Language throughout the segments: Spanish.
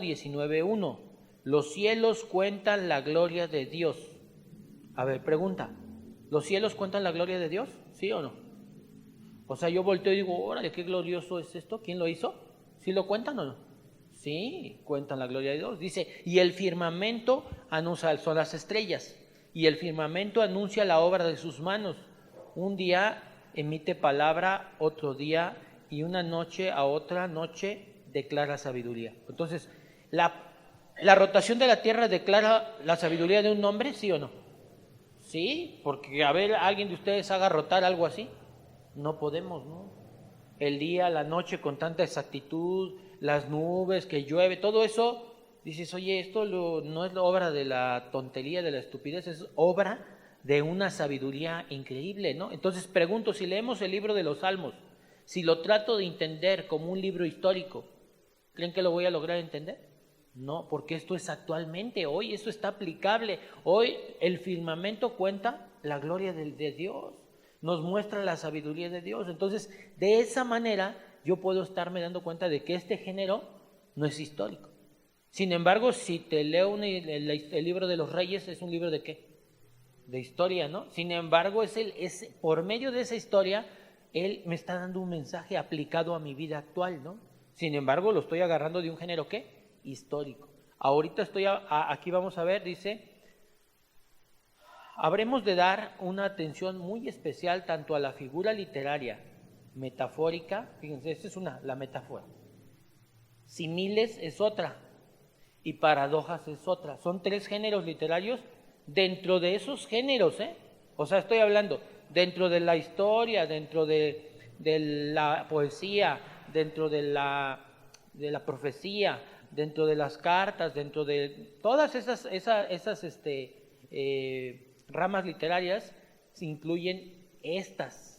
19:1. Los cielos cuentan la gloria de Dios. A ver, pregunta. ¿Los cielos cuentan la gloria de Dios? ¿Sí o no? O sea, yo volteo y digo, órale, qué glorioso es esto. ¿Quién lo hizo? ¿Sí lo cuentan o no? Sí, cuentan la gloria de Dios. Dice, y el firmamento anuncia, son las estrellas, y el firmamento anuncia la obra de sus manos. Un día emite palabra, otro día, y una noche a otra noche declara sabiduría. Entonces, ¿la rotación de la tierra declara la sabiduría de un hombre, sí o no? Sí, porque a ver, ¿alguien de ustedes haga rotar algo así? No podemos, ¿no? El día, la noche con tanta exactitud, las nubes, que llueve, todo eso, dices, oye, esto no es la obra de la tontería, de la estupidez, es obra de una sabiduría increíble, ¿no? Entonces pregunto, si leemos el libro de los Salmos, si lo trato de entender como un libro histórico, ¿creen que lo voy a lograr entender? No, porque esto es actualmente, hoy esto está aplicable. Hoy el firmamento cuenta la gloria de Dios, nos muestra la sabiduría de Dios. Entonces, de esa manera yo puedo estarme dando cuenta de que este género no es histórico. Sin embargo, si te leo el libro de los Reyes, ¿es un libro de qué? De historia, ¿no? Sin embargo, por medio de esa historia, él me está dando un mensaje aplicado a mi vida actual, ¿no? Sin embargo, lo estoy agarrando de un género ¿qué? Histórico. Ahorita aquí vamos a ver, dice, habremos de dar una atención muy especial tanto a la figura literaria, metafórica, fíjense, esta es la metáfora, similes es otra y paradojas es otra. Son tres géneros literarios dentro de esos géneros, ¿eh? O sea, estoy hablando dentro de la historia, dentro de la poesía, dentro de la profecía, dentro de las cartas, dentro de todas esas ramas literarias, se incluyen estas.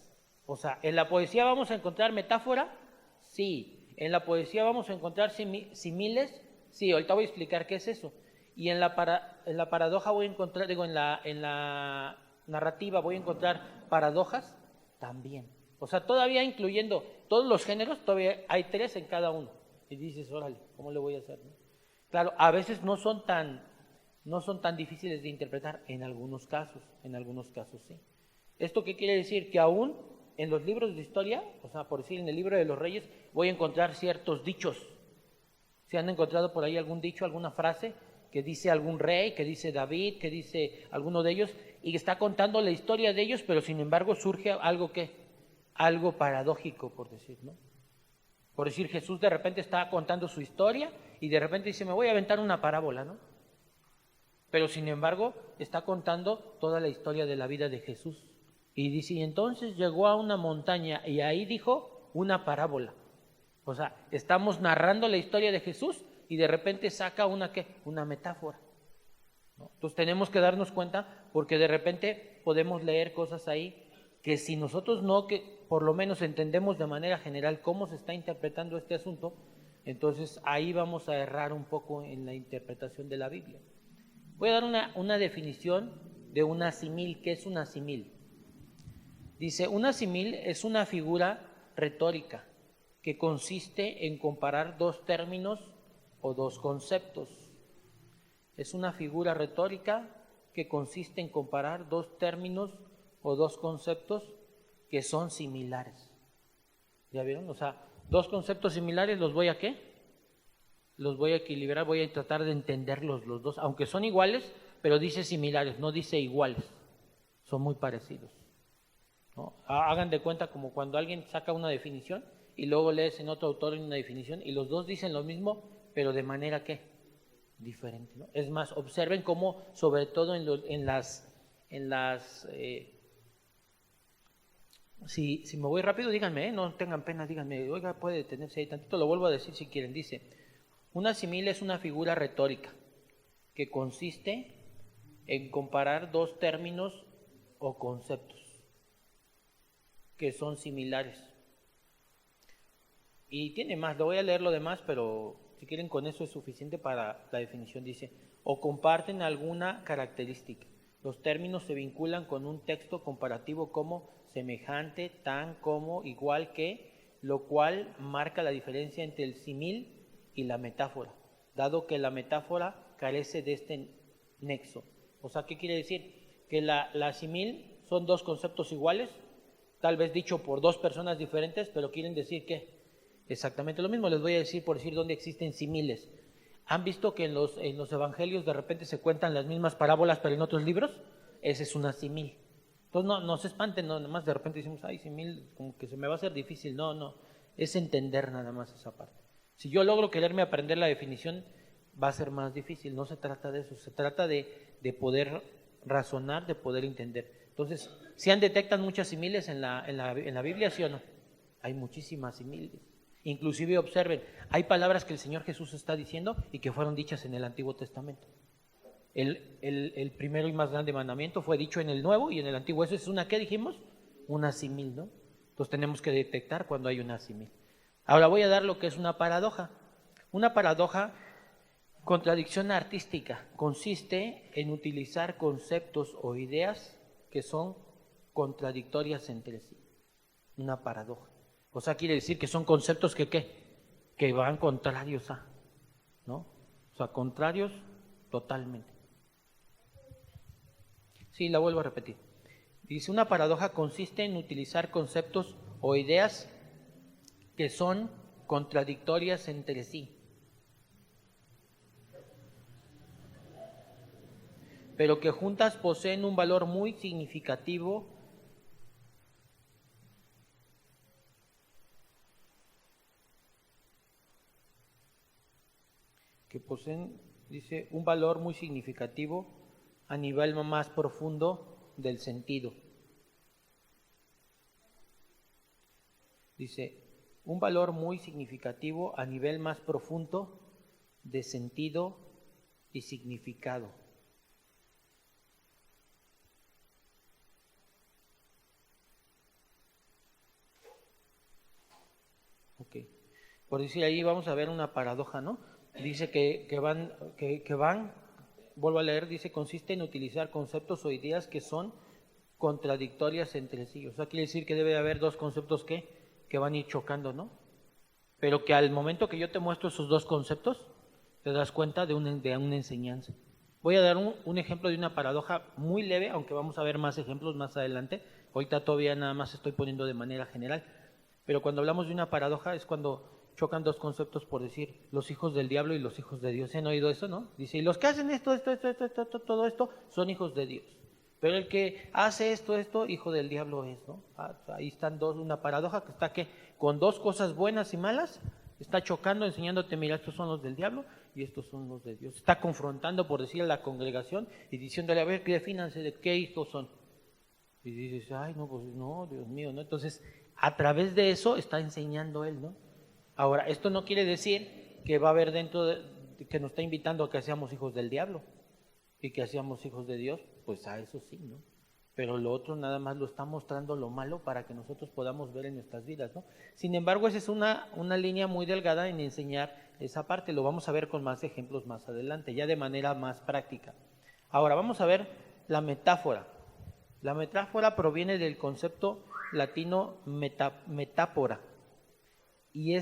O sea, en la poesía vamos a encontrar metáfora, sí. En la poesía vamos a encontrar similes, sí. Ahorita voy a explicar qué es eso. Y en la paradoja voy a encontrar, en la narrativa voy a encontrar paradojas también. O sea, todavía incluyendo todos los géneros, todavía hay tres en cada uno. Y dices, órale, ¿cómo le voy a hacer? Claro, a veces no son tan difíciles de interpretar en algunos casos sí. ¿Esto qué quiere decir? Que aún en los libros de historia, o sea, por decir en el libro de los Reyes, voy a encontrar ciertos dichos. ¿Se han encontrado por ahí algún dicho, alguna frase que dice algún rey, que dice David, que dice alguno de ellos, y está contando la historia de ellos, pero sin embargo surge algo paradójico, por decir, ¿no? Por decir, Jesús de repente está contando su historia y de repente dice, me voy a aventar una parábola, ¿no? Pero sin embargo está contando toda la historia de la vida de Jesús. Y dice, y entonces llegó a una montaña y ahí dijo una parábola. O sea, estamos narrando la historia de Jesús y de repente saca una metáfora, ¿no? Entonces tenemos que darnos cuenta porque de repente podemos leer cosas ahí que si nosotros no, que por lo menos entendemos de manera general cómo se está interpretando este asunto, entonces ahí vamos a errar un poco en la interpretación de la Biblia. Voy a dar una definición de una simil. ¿Qué es una simil? Dice, una simil es una figura retórica que consiste en comparar dos términos o dos conceptos. Es una figura retórica que consiste en comparar dos términos o dos conceptos que son similares. ¿Ya vieron? O sea, dos conceptos similares los voy a ¿qué? Los voy a equilibrar, voy a tratar de entenderlos los dos, aunque son iguales, pero dice similares, no dice iguales, son muy parecidos, ¿no? Hagan de cuenta como cuando alguien saca una definición y luego lees en otro autor una definición y los dos dicen lo mismo, pero de manera ¿qué? Diferente, ¿no? Es más, observen cómo, sobre todo si me voy rápido, díganme, no tengan pena, díganme, oiga, puede detenerse ahí tantito, lo vuelvo a decir si quieren. Dice, una simil es una figura retórica que consiste en comparar dos términos o conceptos que son similares. Y tiene más, lo voy a leer lo demás, pero si quieren con eso es suficiente para la definición. Dice, o comparten alguna característica. Los términos se vinculan con un texto comparativo como semejante, tan, como, igual que, lo cual marca la diferencia entre el simil y la metáfora. dado que la metáfora carece de este nexo. O sea, ¿qué quiere decir? Que la simil son dos conceptos iguales, tal vez dicho por dos personas diferentes, pero quieren decir que exactamente lo mismo. Les voy a decir, por decir, dónde existen similes. ¿Han visto que en los evangelios de repente se cuentan las mismas parábolas, pero en otros libros? Esa es una simil. Entonces no se espanten, no, nada más de repente decimos, ay, simil, como que se me va a hacer difícil. No, es entender nada más esa parte. Si yo logro quererme aprender la definición, va a ser más difícil. No se trata de eso, se trata de poder razonar, de poder entender. Entonces, ¿sí detectan muchas similes en la Biblia, sí o no? Hay muchísimas similes. Inclusive observen, hay palabras que el Señor Jesús está diciendo y que fueron dichas en el Antiguo Testamento. El primero y más grande mandamiento fue dicho en el Nuevo y en el Antiguo. Eso es una, ¿qué dijimos? Una simil, ¿no? Entonces tenemos que detectar cuando hay una simil. Ahora voy a dar lo que es una paradoja. Una paradoja, contradicción artística, consiste en utilizar conceptos o ideas que son contradictorias entre sí. Una paradoja. O sea, quiere decir que son conceptos que van contrarios a, ¿no? O sea, contrarios totalmente. Sí, la vuelvo a repetir. Dice, una paradoja consiste en utilizar conceptos o ideas que son contradictorias entre sí, pero que juntas poseen un valor muy significativo dice, un valor muy significativo a nivel más profundo del sentido. Dice, un valor muy significativo a nivel más profundo de sentido y significado. Ok. Por decir ahí vamos a ver una paradoja, ¿no? Dice que van, vuelvo a leer, dice, consiste en utilizar conceptos o ideas que son contradictorias entre sí. O sea, quiere decir que debe haber dos conceptos que van a ir chocando, ¿no? Pero que al momento que yo te muestro esos dos conceptos, te das cuenta de una enseñanza. Voy a dar un ejemplo de una paradoja muy leve, aunque vamos a ver más ejemplos más adelante. Ahorita todavía nada más estoy poniendo de manera general. Pero cuando hablamos de una paradoja es cuando chocan dos conceptos, por decir, los hijos del diablo y los hijos de Dios. ¿Se han oído eso, no? Dice, y los que hacen todo esto, son hijos de Dios. Pero el que hace esto, hijo del diablo es, ¿no? Ahí están dos, una paradoja que está con dos cosas buenas y malas, está chocando, enseñándote, mira, estos son los del diablo y estos son los de Dios. Está confrontando, por decir, a la congregación y diciéndole, a ver, defínanse de qué hijos son. Y dices, ay, no, pues no, Dios mío, ¿no? Entonces, a través de eso está enseñando él, ¿no? Ahora, esto no quiere decir que va a haber que nos está invitando a que seamos hijos del diablo y que seamos hijos de Dios, pues a eso sí, ¿no? Pero lo otro nada más lo está mostrando lo malo para que nosotros podamos ver en nuestras vidas, ¿no? Sin embargo, esa es una línea muy delgada en enseñar esa parte, lo vamos a ver con más ejemplos más adelante, ya de manera más práctica. Ahora, vamos a ver la metáfora. La metáfora proviene del concepto latino metáfora, y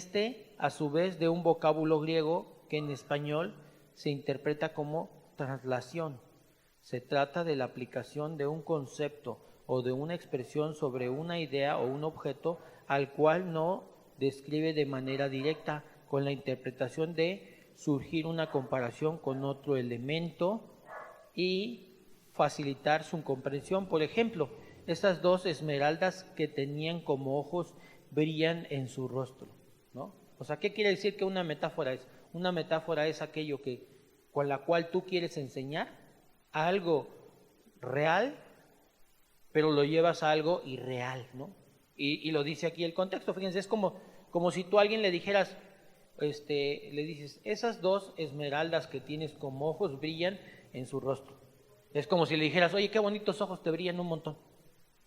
a su vez de un vocábulo griego que en español se interpreta como traslación. Se trata de la aplicación de un concepto o de una expresión sobre una idea o un objeto al cual no describe de manera directa, con la interpretación de surgir una comparación con otro elemento y facilitar su comprensión. Por ejemplo, esas dos esmeraldas que tenían como ojos brillan en su rostro, ¿no? O sea, ¿qué quiere decir que una metáfora es? Una metáfora es aquello con la cual tú quieres enseñar algo real, pero lo llevas a algo irreal, ¿no? Y lo dice aquí el contexto. Fíjense, es como si tú a alguien le dijeras, le dices, esas dos esmeraldas que tienes como ojos brillan en su rostro. Es como si le dijeras, oye, qué bonitos ojos, te brillan un montón.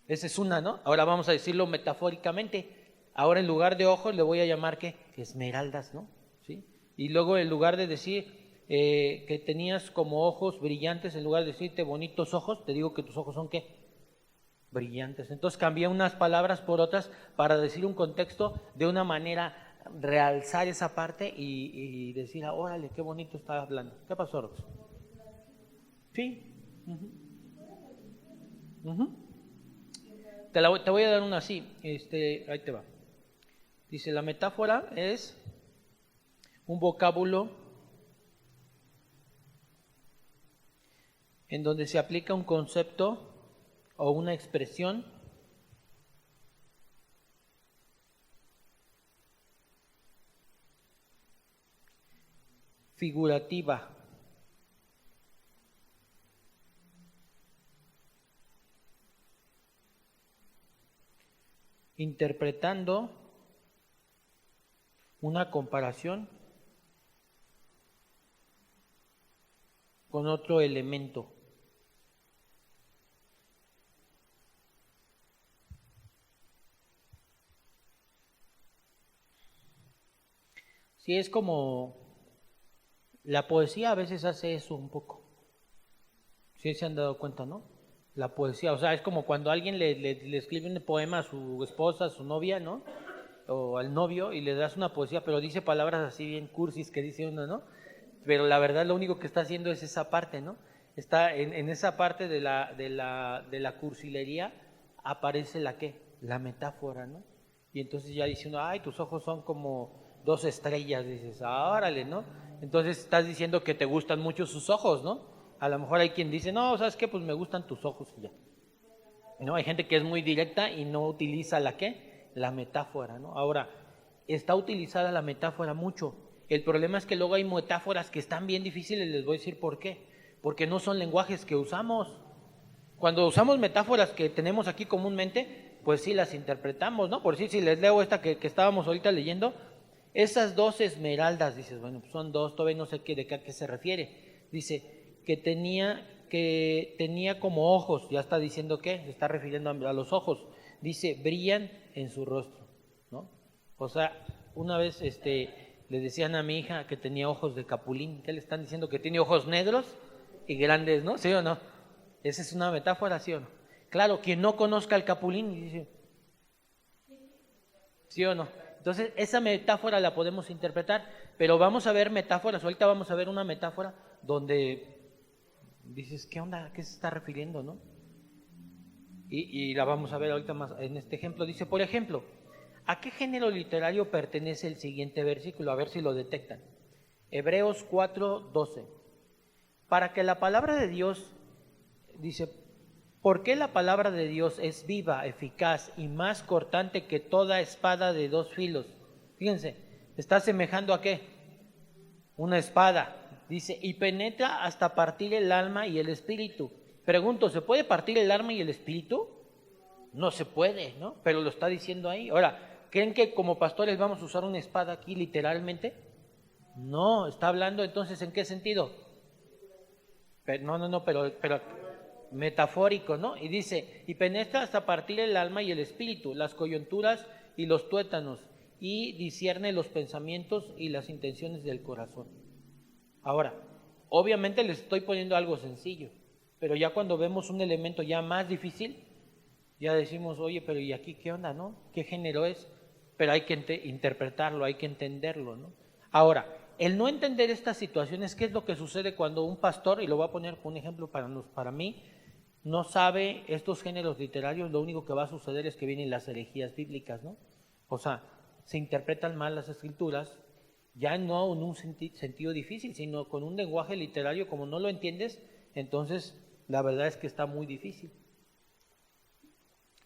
Esa es una, ¿no? Ahora vamos a decirlo metafóricamente. Ahora en lugar de ojos le voy a llamar, ¿qué? Esmeraldas, ¿no? ¿Sí? Y luego en lugar de decir que tenías como ojos brillantes, en lugar de decirte bonitos ojos, te digo que tus ojos son, ¿qué? Brillantes. Entonces cambié unas palabras por otras para decir un contexto de una manera realzar esa parte y decir, órale, qué bonito está hablando. ¿Qué pasó, Rox? Sí. Ujú. Ujú. Te voy a dar una así, ahí te va. Dice, la metáfora es un vocábulo en donde se aplica un concepto o una expresión figurativa interpretando una comparación con otro elemento. Sí, es como la poesía a veces hace eso un poco. Sí se han dado cuenta, ¿no? La poesía, o sea, es como cuando alguien le escribe un poema a su esposa, a su novia, ¿no? O al novio y le das una poesía, pero dice palabras así bien cursis que dice uno, ¿no? Pero la verdad lo único que está haciendo es esa parte, ¿no? Está en esa parte de la cursilería aparece la qué, la metáfora, ¿no? Y entonces ya dice uno, ay, tus ojos son como dos estrellas, dices, órale, ¿no? Entonces estás diciendo que te gustan mucho sus ojos, ¿no? A lo mejor hay quien dice, no, ¿sabes qué? Pues me gustan tus ojos y ya. ¿No? Hay gente que es muy directa y no utiliza la qué, la metáfora, ¿no? Ahora, está utilizada la metáfora mucho. El problema es que luego hay metáforas que están bien difíciles, les voy a decir por qué. Porque no son lenguajes que usamos. Cuando usamos metáforas que tenemos aquí comúnmente, pues sí las interpretamos, ¿no? Por decir, si les leo esta que estábamos ahorita leyendo, esas dos esmeraldas, dices, bueno, pues son dos, todavía no sé de qué se refiere. Dice que tenía como ojos, ya está diciendo que, se está refiriendo a los ojos. Dice, brillan en su rostro, ¿no? O sea, una vez le decían a mi hija que tenía ojos de capulín, ¿qué le están diciendo? Que tiene ojos negros y grandes, ¿no? ¿Sí o no? Esa es una metáfora, ¿sí o no? Claro, quien no conozca al capulín dice, ¿sí o no? Entonces, esa metáfora la podemos interpretar, pero vamos a ver metáforas, ahorita vamos a ver una metáfora donde dices, ¿qué onda? ¿A qué se está refiriendo, no? Y la vamos a ver ahorita más en este ejemplo. Dice, por ejemplo, ¿a qué género literario pertenece el siguiente versículo? A ver si lo detectan. Hebreos 4:12. Para que la palabra de Dios, dice, ¿por qué la palabra de Dios es viva, eficaz y más cortante que toda espada de dos filos? Fíjense, está semejando a qué? Una espada. Dice, y penetra hasta partir el alma y el espíritu. Pregunto, ¿se puede partir el alma y el espíritu? No se puede, ¿no? Pero lo está diciendo ahí. Ahora, ¿creen que como pastores vamos a usar una espada aquí literalmente? No, está hablando entonces ¿en qué sentido? No, pero metafórico, ¿no? Y dice, y penetra hasta partir el alma y el espíritu, las coyunturas y los tuétanos, y discierne los pensamientos y las intenciones del corazón. Ahora, obviamente les estoy poniendo algo sencillo, pero ya cuando vemos un elemento ya más difícil, ya decimos, oye, pero ¿y aquí qué onda, no? ¿Qué género es? Pero hay que interpretarlo, hay que entenderlo, ¿no? Ahora, el no entender estas situaciones, ¿qué es lo que sucede cuando un pastor, y lo voy a poner como un ejemplo para mí, no sabe estos géneros literarios? Lo único que va a suceder es que vienen las herejías bíblicas, ¿no? O sea, se interpretan mal las escrituras, ya no en un sentido difícil, sino con un lenguaje literario, como no lo entiendes, entonces la verdad es que está muy difícil.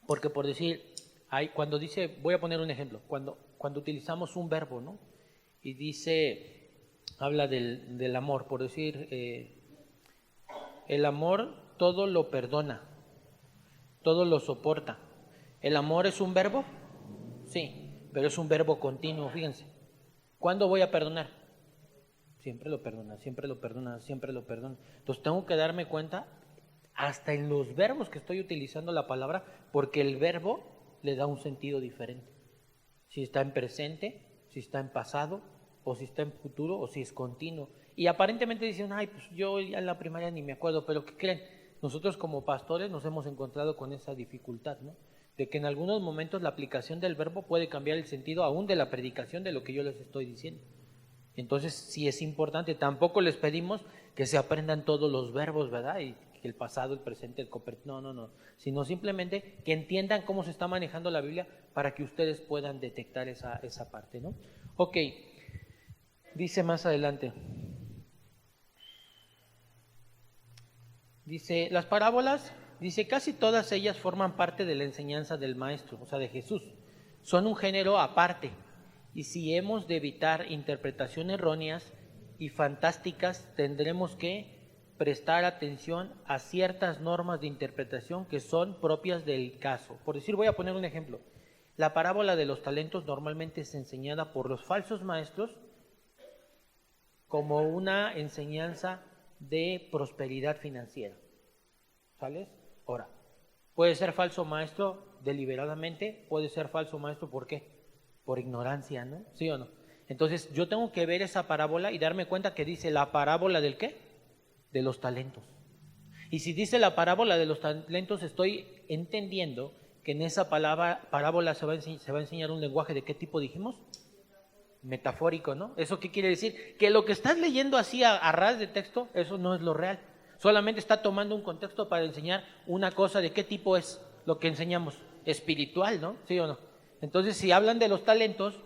Porque por decir, cuando dice, voy a poner un ejemplo, cuando utilizamos un verbo, ¿no? Y dice, habla del amor, por decir, el amor todo lo perdona, todo lo soporta. ¿El amor es un verbo? Sí, pero es un verbo continuo, fíjense. ¿Cuándo voy a perdonar? Siempre lo perdona, siempre lo perdona, siempre lo perdona. Entonces tengo que darme cuenta hasta en los verbos que estoy utilizando la palabra, porque el verbo le da un sentido diferente. Si está en presente, si está en pasado, o si está en futuro, o si es continuo. Y aparentemente dicen, ay, pues yo ya en la primaria ni me acuerdo, pero ¿qué creen? Nosotros como pastores nos hemos encontrado con esa dificultad, ¿no? de que en algunos momentos la aplicación del verbo puede cambiar el sentido aún de la predicación de lo que yo les estoy diciendo. Entonces sí es importante, tampoco les pedimos que se aprendan todos los verbos, ¿verdad? Y el pasado, el presente, el no, sino simplemente que entiendan cómo se está manejando la Biblia para que ustedes puedan detectar esa parte, ¿no? Ok, dice más adelante, dice, las parábolas, dice, casi todas ellas forman parte de la enseñanza del Maestro, o sea, de Jesús, son un género aparte, y si hemos de evitar interpretaciones erróneas y fantásticas, tendremos que prestar atención a ciertas normas de interpretación que son propias del caso. Por decir, voy a poner un ejemplo. La parábola de los talentos normalmente es enseñada por los falsos maestros como una enseñanza de prosperidad financiera. ¿Sales? Ahora, puede ser falso maestro deliberadamente, puede ser falso maestro ¿por qué? Por ignorancia, ¿no? ¿Sí o no? Entonces yo tengo que ver esa parábola y darme cuenta que dice la parábola del ¿qué? De los talentos. Y si dice la parábola de los talentos, estoy entendiendo que en esa parábola se va a enseñar un lenguaje de qué tipo dijimos, metafórico, ¿no? ¿Eso qué quiere decir? Que lo que estás leyendo así a ras de texto, eso no es lo real. Solamente está tomando un contexto para enseñar una cosa de qué tipo es lo que enseñamos, espiritual, ¿no? ¿Sí o no? Entonces, si hablan de los talentos,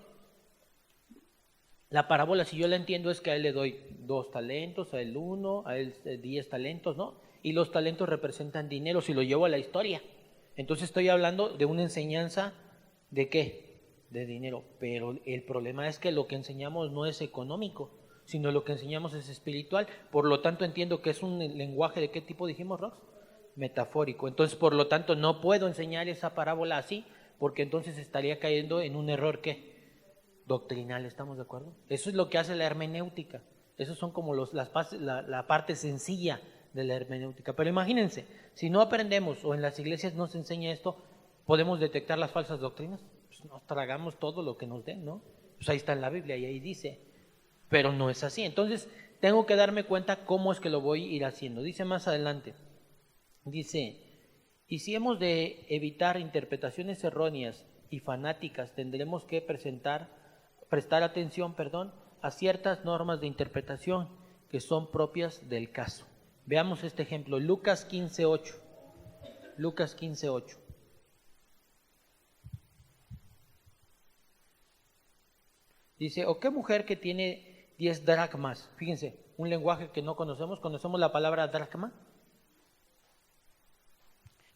la parábola, si yo la entiendo, es que a él le doy 2 talentos, a él 1, a él 10 talentos, ¿no? Y los talentos representan dinero, si lo llevo a la historia. Entonces estoy hablando de una enseñanza ¿de qué? De dinero. Pero el problema es que lo que enseñamos no es económico, sino lo que enseñamos es espiritual. Por lo tanto, entiendo que es un lenguaje ¿de qué tipo dijimos, Rox? Metafórico. Entonces, por lo tanto, no puedo enseñar esa parábola así, porque entonces estaría cayendo en un error ¿qué? Doctrinal, ¿estamos de acuerdo? Eso es lo que hace la hermenéutica. Esos son como la parte sencilla de la hermenéutica. Pero imagínense, si no aprendemos o en las iglesias no se enseña esto, ¿podemos detectar las falsas doctrinas? Pues nos tragamos todo lo que nos den, ¿no? Pues ahí está en la Biblia y ahí dice, pero no es así. Entonces tengo que darme cuenta cómo es que lo voy a ir haciendo. Dice más adelante, dice, y si hemos de evitar interpretaciones erróneas y fanáticas, tendremos que prestar atención, a ciertas normas de interpretación que son propias del caso. Veamos este ejemplo, Lucas 15:8. Lucas 15:8. Dice, ¿o qué mujer que tiene 10 dracmas? Fíjense, un lenguaje que no conocemos la palabra dracma.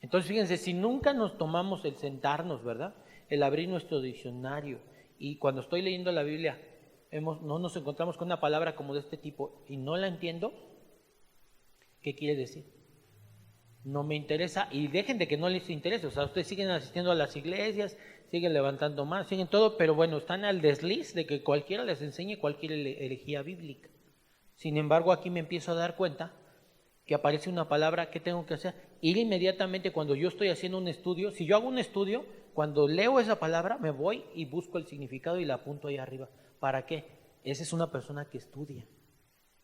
Entonces, fíjense, si nunca nos tomamos el sentarnos, ¿verdad? El abrir nuestro diccionario y cuando estoy leyendo la Biblia, no nos encontramos con una palabra como de este tipo y no la entiendo, ¿qué quiere decir? No me interesa y dejen de que no les interese, o sea, ustedes siguen asistiendo a las iglesias, siguen levantando más, siguen todo, pero bueno, están al desliz de que cualquiera les enseñe cualquier herejía bíblica. Sin embargo, aquí me empiezo a dar cuenta que aparece una palabra, ¿qué tengo que hacer? Ir inmediatamente cuando yo estoy haciendo un estudio, si yo hago un estudio, cuando leo esa palabra me voy y busco el significado y la apunto ahí arriba. ¿Para qué? Esa es una persona que estudia.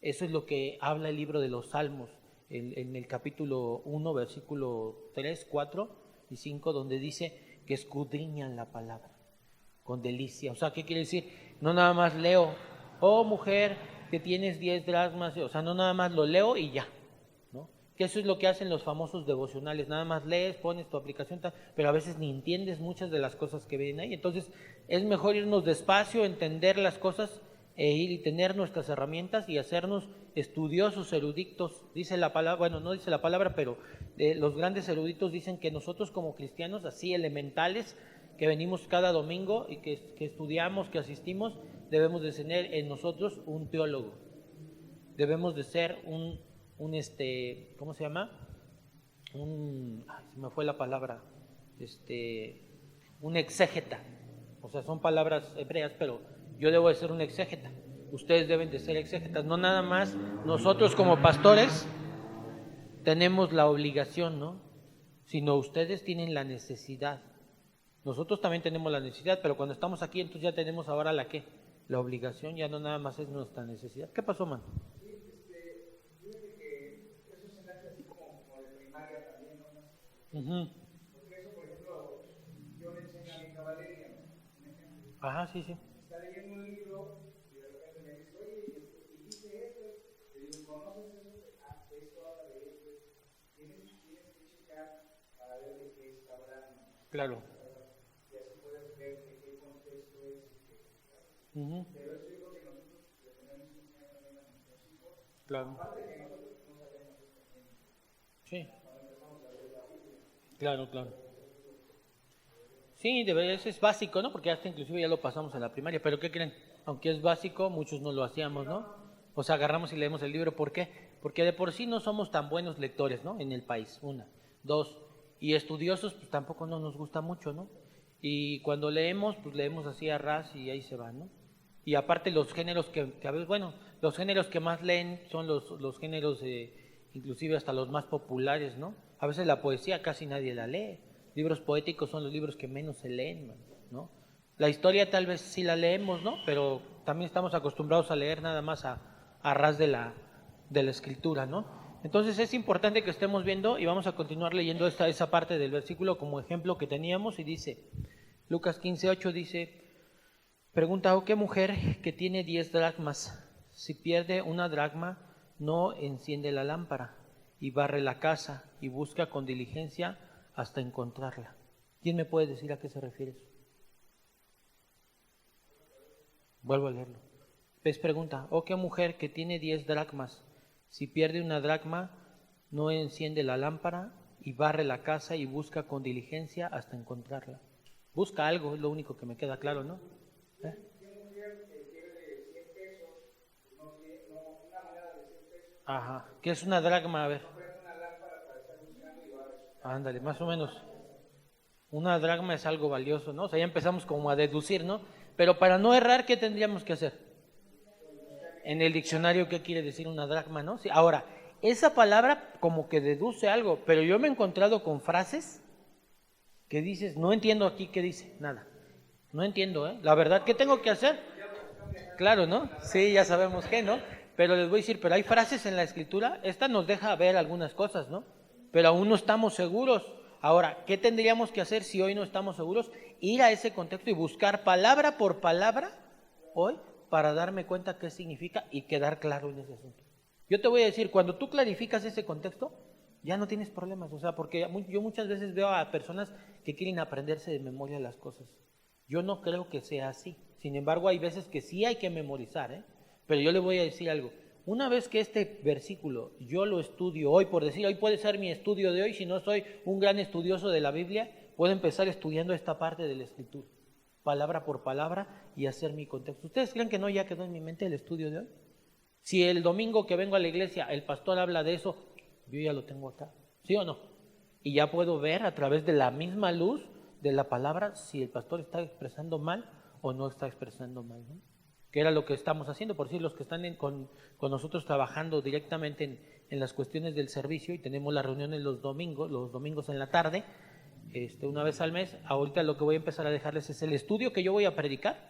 Eso es lo que habla el libro de los Salmos, en el capítulo 1, versículo 3, 4 y 5, donde dice que escudriñan la palabra con delicia. O sea, ¿qué quiere decir? No nada más leo, oh mujer que tienes 10 dracmas, o sea, no nada más lo leo y ya, ¿no? Que eso es lo que hacen los famosos devocionales, nada más lees, pones tu aplicación, pero a veces ni entiendes muchas de las cosas que vienen ahí. Entonces es mejor irnos despacio, entender las cosas e ir y tener nuestras herramientas y hacernos estudiosos, eruditos. Dice la palabra, bueno, no dice la palabra, pero los grandes eruditos dicen que nosotros como cristianos, así elementales, que venimos cada domingo y que estudiamos, que asistimos, debemos de tener en nosotros un teólogo. Debemos de ser ¿cómo se llama? Se me fue la palabra, un exégeta. O sea, son palabras hebreas, pero yo debo de ser un exégeta. Ustedes deben de ser exégetas. No nada más nosotros como pastores tenemos la obligación, ¿no? Sino ustedes tienen la necesidad. Nosotros también tenemos la necesidad, pero cuando estamos aquí, entonces ya tenemos ahora la ¿qué? La obligación, ya no nada más es nuestra necesidad. ¿Qué pasó, man? Fíjate que eso se me hace así como de primaria también, ¿no? Uh-huh. Porque eso, por ejemplo, Ajá, sí, sí. Está leyendo un libro y de repente me dice, oye, y dice esto. Le digo, ¿conoces eso? Ah, esto habla de esto. Tienes que checar para ver de qué está hablando. Claro. Y así puedes ver de qué contexto es. Ujú. Pero eso yo creo que nosotros le tenemos que enseñar también a nuestros hijos. Claro. Aparte de que nosotros no sabemos esto también. Sí. Cuando empezamos a leer la Biblia. Claro, claro. Sí, eso es básico, ¿no? Porque hasta inclusive ya lo pasamos en la primaria, pero ¿qué creen? Aunque es básico, muchos no lo hacíamos, ¿no? O sea, agarramos y leemos el libro, ¿por qué? Porque de por sí no somos tan buenos lectores, ¿no? En el país, una. Dos, y estudiosos, pues tampoco no nos gusta mucho, ¿no? Y cuando leemos, pues leemos así a ras y ahí se va, ¿no? Y aparte los géneros que a veces, bueno, los géneros que más leen son los géneros, inclusive hasta los más populares, ¿no? A veces la poesía casi nadie la lee. Libros poéticos son los libros que menos se leen, ¿no? La historia tal vez sí la leemos, ¿no? Pero también estamos acostumbrados a leer nada más a ras de la escritura, ¿no? Entonces es importante que estemos viendo y vamos a continuar leyendo esa parte del versículo como ejemplo que teníamos y dice, Lucas 15:8 dice, pregunta, ¿o qué mujer que tiene 10 dracmas, si pierde una dracma, no enciende la lámpara y barre la casa y busca con diligencia hasta encontrarla? ¿Quién me puede decir a qué se refiere eso? Vuelvo a leerlo. Pues pregunta, ¿o qué mujer que tiene 10 dracmas, si pierde una dracma, no enciende la lámpara y barre la casa y busca con diligencia hasta encontrarla? Busca algo, es lo único que me queda claro, ¿no? ¿Qué mujer que pierde 100 pesos, una moneda de 100 pesos, Ajá, ¿qué es una dracma? A ver. prende una lámpara para estar buscando y barre su casa? Ándale, más o menos. Una dracma es algo valioso, ¿no? O sea, ya empezamos como a deducir, ¿no? Pero para no errar, ¿qué tendríamos que hacer? En el diccionario, ¿qué quiere decir una dracma, no? Sí, ahora, esa palabra como que deduce algo, pero yo me he encontrado con frases que dices, no entiendo aquí qué dice, nada. No entiendo, ¿eh? La verdad, ¿qué tengo que hacer? Claro, ¿no? Sí, ya sabemos qué, ¿no? Pero les voy a decir, pero hay frases en la escritura, esta nos deja ver algunas cosas, ¿no? Pero aún no estamos seguros. Ahora, ¿qué tendríamos que hacer si hoy no estamos seguros? Ir a ese contexto y buscar palabra por palabra hoy para darme cuenta qué significa y quedar claro en ese asunto. Yo te voy a decir, cuando tú clarificas ese contexto, ya no tienes problemas, o sea, porque yo muchas veces veo a personas que quieren aprenderse de memoria las cosas. Yo no creo que sea así. Sin embargo, hay veces que sí hay que memorizar, ¿eh? Pero yo le voy a decir algo. Una vez que este versículo yo lo estudio hoy, por decir, hoy puede ser mi estudio de hoy, si no soy un gran estudioso de la Biblia, puedo empezar estudiando esta parte de la Escritura, palabra por palabra, y hacer mi contexto. ¿Ustedes creen que no ya quedó en mi mente el estudio de hoy? Si el domingo que vengo a la iglesia el pastor habla de eso, yo ya lo tengo acá, ¿sí o no? Y ya puedo ver a través de la misma luz de la palabra si el pastor está expresando mal o no está expresando mal, ¿no? Que era lo que estamos haciendo, por decir, los que están con nosotros trabajando directamente en las cuestiones del servicio, y tenemos las reuniones los domingos en la tarde, una vez al mes. Ahorita lo que voy a empezar a dejarles es el estudio que yo voy a predicar,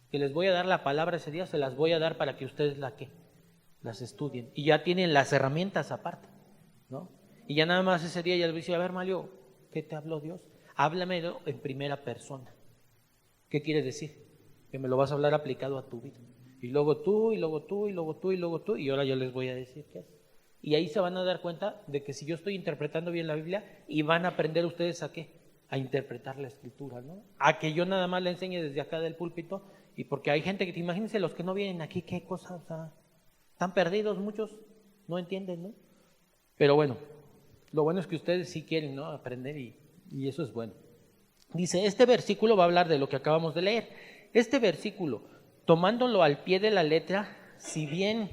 que les voy a dar la palabra ese día, se las voy a dar para que ustedes las estudien, y ya tienen las herramientas aparte, ¿no? Y ya nada más ese día ya les voy a decir, a ver, Mario, ¿qué te habló Dios? Háblamelo en primera persona. ¿Qué quiere decir? Que me lo vas a hablar aplicado a tu vida. Y luego tú, y luego tú, y luego tú, y luego tú, y ahora yo les voy a decir qué es. Y ahí se van a dar cuenta de que si yo estoy interpretando bien la Biblia, y van a aprender ustedes a qué, a interpretar la Escritura, ¿no? A que yo nada más le enseñe desde acá del púlpito, y porque hay gente que, imagínense los que no vienen aquí, qué cosa, o sea, están perdidos muchos, no entienden, ¿no? Pero bueno, lo bueno es que ustedes sí quieren, ¿no? Aprender, y eso es bueno. Dice, este versículo va a hablar de lo que acabamos de leer. Este versículo, tomándolo al pie de la letra, si bien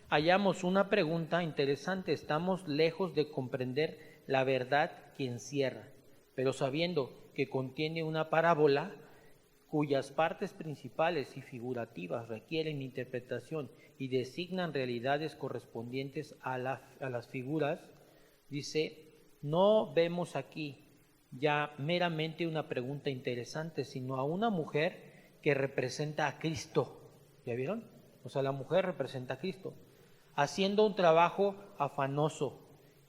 hallamos una pregunta interesante, estamos lejos de comprender la verdad que encierra, pero sabiendo que contiene una parábola cuyas partes principales y figurativas requieren interpretación y designan realidades correspondientes a las figuras, dice, no vemos aquí ya meramente una pregunta interesante, sino a una mujer que representa a Cristo. ¿Ya vieron? O sea, la mujer representa a Cristo, haciendo un trabajo afanoso,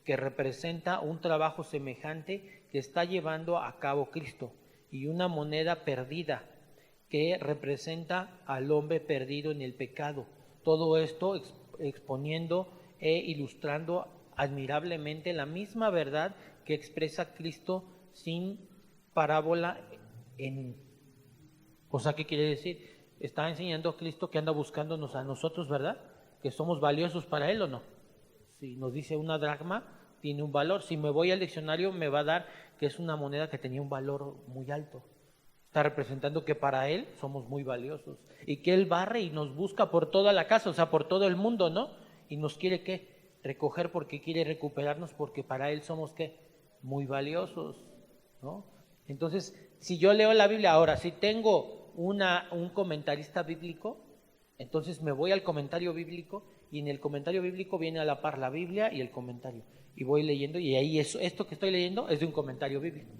que representa un trabajo semejante que está llevando a cabo Cristo, y una moneda perdida, que representa al hombre perdido en el pecado. Todo esto exponiendo e ilustrando admirablemente la misma verdad que expresa Cristo sin parábola o sea, ¿qué quiere decir? Está enseñando a Cristo que anda buscándonos a nosotros, ¿verdad? Que somos valiosos para Él, ¿o no? Si nos dice una dracma, tiene un valor. Si me voy al diccionario, me va a dar que es una moneda que tenía un valor muy alto. Está representando que para Él somos muy valiosos y que Él barre y nos busca por toda la casa, o sea, por todo el mundo, ¿no? Y nos quiere, ¿qué? Recoger porque quiere recuperarnos, porque para Él somos, ¿qué? Muy valiosos, ¿no? Entonces, si yo leo la Biblia, ahora, si tengo un comentarista bíblico, entonces me voy al comentario bíblico y en el comentario bíblico viene a la par la Biblia y el comentario. Y voy leyendo y ahí esto que estoy leyendo es de un comentario bíblico.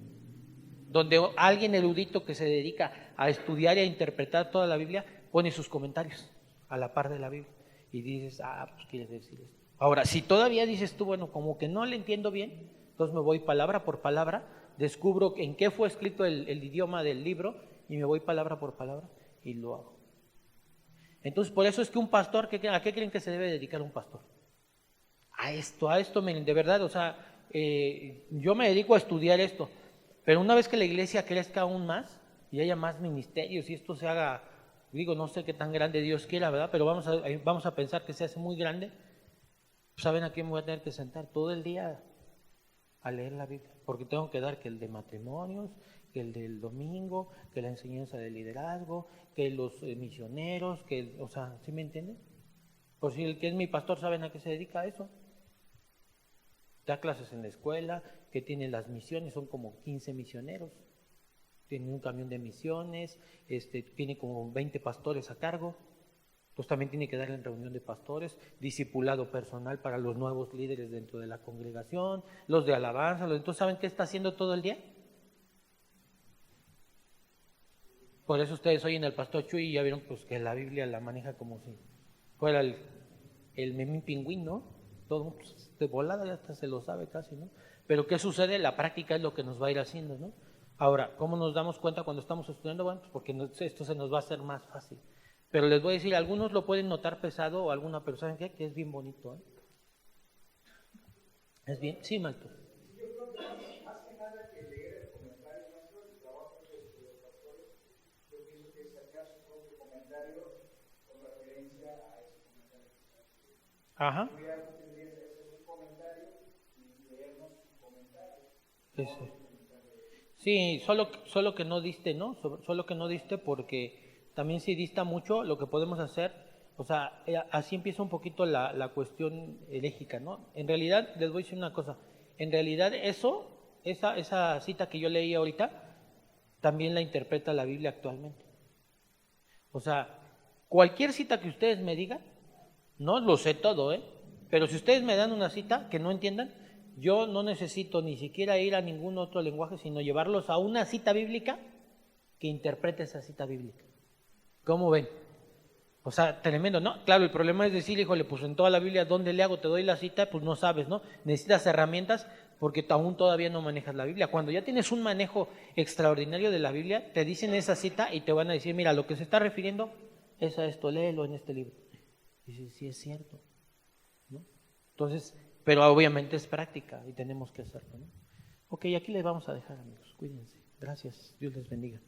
Donde alguien erudito que se dedica a estudiar y a interpretar toda la Biblia pone sus comentarios a la par de la Biblia. Y dices, pues quiere decir esto. Ahora, si todavía dices tú, bueno, como que no le entiendo bien, entonces me voy palabra por palabra, descubro en qué fue escrito el idioma del libro y me voy palabra por palabra y lo hago. Entonces, por eso es que un pastor, ¿a qué creen que se debe dedicar un pastor? A esto, de verdad, o sea, yo me dedico a estudiar esto, pero una vez que la iglesia crezca aún más y haya más ministerios y esto se haga, digo, no sé qué tan grande Dios quiera, ¿verdad? Pero vamos a pensar que se hace muy grande, pues, ¿saben a quién me voy a tener que sentar? Todo el día a leer la Biblia, porque tengo que dar que el de matrimonios, que el del domingo, que la enseñanza del liderazgo, que los misioneros, o sea, ¿sí me entienden? Por si el que es mi pastor, ¿saben a qué se dedica a eso? Da clases en la escuela, que tiene las misiones, son como 15 misioneros, tiene un camión de misiones, tiene como 20 pastores a cargo, pues también tiene que dar en reunión de pastores, discipulado personal para los nuevos líderes dentro de la congregación, los de alabanza, entonces ¿saben qué está haciendo todo el día? Por eso ustedes oyen al pastor Chuy y ya vieron pues que la Biblia la maneja como si fuera el memín pingüín, ¿no? Todo pues, de volada ya hasta se lo sabe casi, ¿no? Pero ¿qué sucede? La práctica es lo que nos va a ir haciendo, ¿no? Ahora, ¿cómo nos damos cuenta cuando estamos estudiando? Bueno, pues porque esto se nos va a hacer más fácil. Pero les voy a decir, algunos lo pueden notar pesado o alguna persona que es bien bonito, ¿eh? Es bien, sí, Malto. Yo creo que más que nada que leer el comentario nuestro, el trabajo de los pastores, yo pienso que es sacar su propio comentario con referencia a ese comentario que está haciendo. Ajá. Tú ya tendrías que hacer un comentario y leernos su comentario. Sí, solo que no diste, ¿no? Solo que no diste porque también si dista mucho, lo que podemos hacer, o sea, así empieza un poquito la cuestión elégica, ¿no? En realidad, les voy a decir una cosa, en realidad esa cita que yo leí ahorita, también la interpreta la Biblia actualmente. O sea, cualquier cita que ustedes me digan, no lo sé todo, ¿eh? Pero si ustedes me dan una cita que no entiendan, yo no necesito ni siquiera ir a ningún otro lenguaje, sino llevarlos a una cita bíblica que interprete esa cita bíblica. ¿Cómo ven? O sea, tremendo, ¿no? Claro, el problema es decir, híjole, pues en toda la Biblia, ¿dónde le hago? Te doy la cita, pues no sabes, ¿no? Necesitas herramientas porque aún todavía no manejas la Biblia. Cuando ya tienes un manejo extraordinario de la Biblia, te dicen esa cita y te van a decir, mira, lo que se está refiriendo es a esto, léelo en este libro. Y dices, sí es cierto, ¿no? Entonces, pero obviamente es práctica y tenemos que hacerlo, ¿no? Ok, aquí les vamos a dejar, amigos. Cuídense. Gracias. Dios les bendiga.